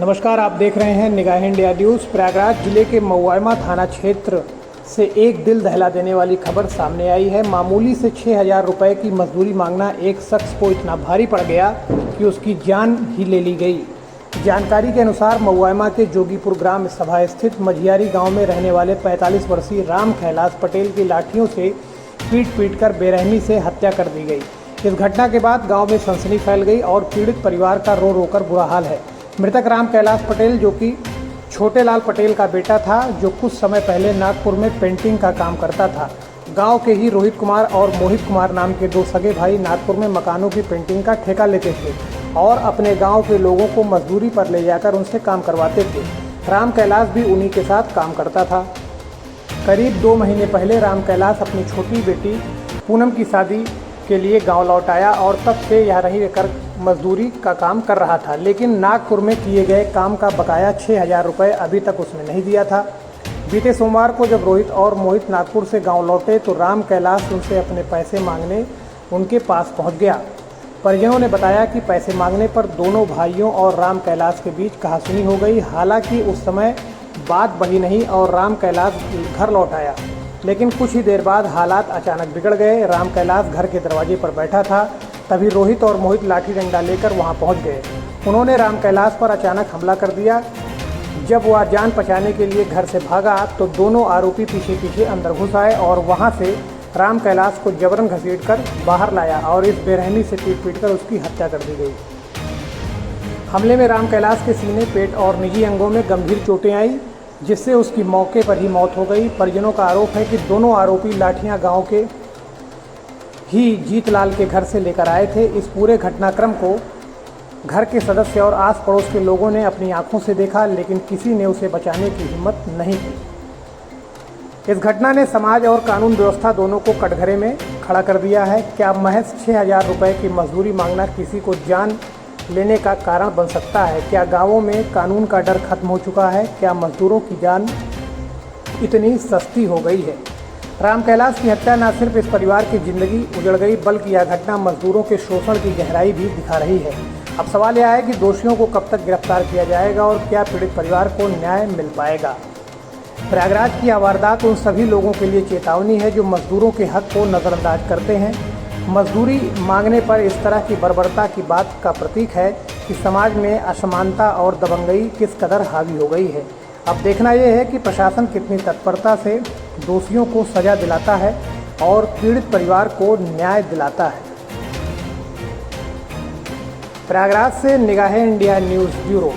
नमस्कार, आप देख रहे हैं निगाह इंडिया न्यूज़। प्रयागराज जिले के महुआमा थाना क्षेत्र से एक दिल दहला देने वाली खबर सामने आई है। मामूली से 6,000 रुपये की मजदूरी मांगना एक शख्स को इतना भारी पड़ गया कि उसकी जान ही ले ली गई। जानकारी के अनुसार महुआमा के जोगीपुर ग्राम सभा स्थित मझियारी गांव में रहने वाले 45 वर्षीय राम कैलाश पटेल की लाठियों से पीट कर बेरहमी से हत्या कर दी गई। इस घटना के बाद गाँव में सनसनी फैल गई और पीड़ित परिवार का रो रो कर बुरा हाल है। मृतक राम कैलाश पटेल, जो कि छोटे लाल पटेल का बेटा था, जो कुछ समय पहले नागपुर में पेंटिंग का काम करता था। गांव के ही रोहित कुमार और मोहित कुमार नाम के दो सगे भाई नागपुर में मकानों की पेंटिंग का ठेका लेते थे और अपने गांव के लोगों को मजदूरी पर ले जाकर उनसे काम करवाते थे। राम कैलाश भी उन्हीं के साथ काम करता था। करीब 2 महीने पहले राम कैलाश अपनी छोटी बेटी पूनम की शादी के लिए गांव लौट आया और तब से यहाँ रही रहकर मजदूरी का काम कर रहा था, लेकिन नागपुर में किए गए काम का बकाया 6,000 रुपये अभी तक उसने नहीं दिया था। बीते सोमवार को जब रोहित और मोहित नागपुर से गांव लौटे तो राम कैलाश उनसे अपने पैसे मांगने उनके पास पहुंच गया। परिजनों ने बताया कि पैसे मांगने पर दोनों भाइयों और राम कैलाश के बीच कहासुनी हो गई। हालांकि उस समय बात बढ़ी नहीं और राम कैलाश घर लौट आया, लेकिन कुछ ही देर बाद हालात अचानक बिगड़ गए। राम कैलाश घर के दरवाजे पर बैठा था, तभी रोहित और मोहित लाठी डंडा लेकर वहां पहुंच गए। उन्होंने राम कैलाश पर अचानक हमला कर दिया। जब वह जान बचाने के लिए घर से भागा तो दोनों आरोपी पीछे पीछे अंदर घुस आए और वहां से राम कैलाश को जबरन घसीटकर बाहर लाया और इस बेरहमी से पीट कर उसकी हत्या कर दी गई। हमले में राम कैलाश के सीने, पेट और निजी अंगों में गंभीर चोटें आई, जिससे उसकी मौके पर ही मौत हो गई। परिजनों का आरोप है कि दोनों आरोपी लाठियां गांव के ही जीतलाल के घर से लेकर आए थे। इस पूरे घटनाक्रम को घर के सदस्य और आस पड़ोस के लोगों ने अपनी आंखों से देखा, लेकिन किसी ने उसे बचाने की हिम्मत नहीं की। इस घटना ने समाज और कानून व्यवस्था दोनों को कटघरे में खड़ा कर दिया है। क्या महज 6,000 रुपये की मजदूरी मांगना किसी को जान लेने का कारण बन सकता है? क्या गांवों में कानून का डर खत्म हो चुका है? क्या मजदूरों की जान इतनी सस्ती हो गई है? राम कैलाश की हत्या न सिर्फ इस परिवार की जिंदगी उजड़ गई, बल्कि यह घटना मजदूरों के शोषण की गहराई भी दिखा रही है। अब सवाल यह है कि दोषियों को कब तक गिरफ्तार किया जाएगा और क्या पीड़ित परिवार को न्याय मिल पाएगा? प्रयागराज की यह वारदात उन सभी लोगों के लिए चेतावनी है जो मजदूरों के हक को नज़रअंदाज करते हैं। मजदूरी मांगने पर इस तरह की बर्बरता की बात का प्रतीक है कि समाज में असमानता और दबंगई किस कदर हावी हो गई है। अब देखना यह है कि प्रशासन कितनी तत्परता से दोषियों को सजा दिलाता है और पीड़ित परिवार को न्याय दिलाता है। प्रयागराज से निगाह इंडिया न्यूज़ ब्यूरो।